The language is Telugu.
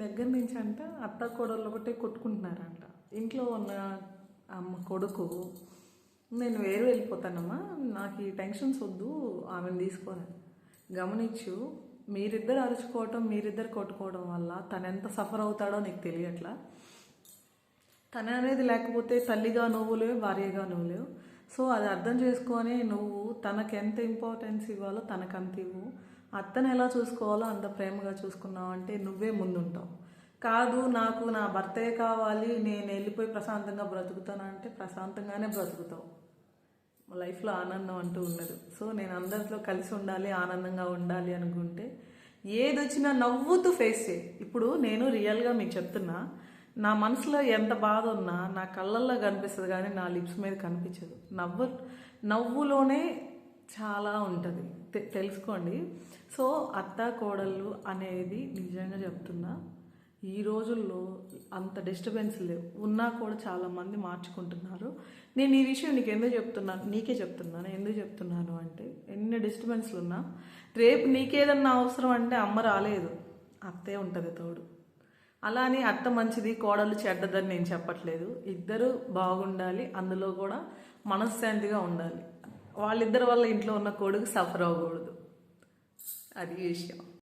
దగ్గర నుంచి అంట అత్త కోడళ్ళు ఒకటే కొట్టుకుంటున్నారంట. ఇంట్లో ఉన్న అమ్మ కొడుకు, నేను వేరు వెళ్ళిపోతానమ్మా, నాకు ఈ టెన్షన్స్ వద్దు, ఆమెను తీసుకొని గమనించు, మీరిద్దరు అరుచుకోవటం, మీరిద్దరు కొట్టుకోవడం వల్ల తను ఎంత సఫర్ అవుతాడో నీకు తెలియట్లా. తన అనేది లేకపోతే తల్లిగా నువ్వు లేవు, భార్యగా నువ్వు లేవు. సో అది అర్థం చేసుకొని నువ్వు తనకు ఎంత ఇంపార్టెన్స్ ఇవ్వాలో తనకు అంత ఇవ్వు. అత్తను ఎలా చూసుకోవాలో అంత ప్రేమగా చూసుకున్నావు అంటే నువ్వే ముందుంటావు. కాదు నాకు నా భర్తే కావాలి, నేను వెళ్ళిపోయి ప్రశాంతంగా బ్రతుకుతాను అంటే ప్రశాంతంగానే బ్రతుకుతావు. లైఫ్లో ఆనందం అంటూ ఉండదు. సో నేను అందరితో కలిసి ఉండాలి, ఆనందంగా ఉండాలి అనుకుంటే ఏది వచ్చినా నవ్వుతూ ఫేస్ చేయి. ఇప్పుడు నేను రియల్గా మీకు చెప్తున్నా, నా మనసులో ఎంత బాధ ఉన్నా నా కళ్ళల్లో కనిపిస్తుంది కానీ నా లిప్స్ మీద కనిపించదు. నవ్వులోనే చాలా ఉంటుంది, తెలుసుకోండి. సో అత్త కోడళ్ళు అనేది నిజంగా చెప్తున్నా, ఈ రోజుల్లో అంత డిస్టర్బెన్స్ లేవు, ఉన్నా కూడా చాలామంది మార్చుకుంటున్నారు. నేను ఈ విషయం నీకే చెప్తున్నాను. ఎందుకు చెప్తున్నాను అంటే, ఎన్ని డిస్టర్బెన్స్లు ఉన్నా రేపు నీకేదన్నా అవసరం అంటే అమ్మ రాలేదు, అత్తే ఉంటుంది తోడు. అలా అని అత్త మంచిది కోడలు చెడ్డదని నేను చెప్పట్లేదు. ఇద్దరు బాగుండాలి, అందులో కూడా మనశ్శాంతిగా ఉండాలి. వాళ్ళిద్దరి వల్ల ఇంట్లో ఉన్న కొడుకు సఫర్ అవ్వకూడదు. అది విషయం.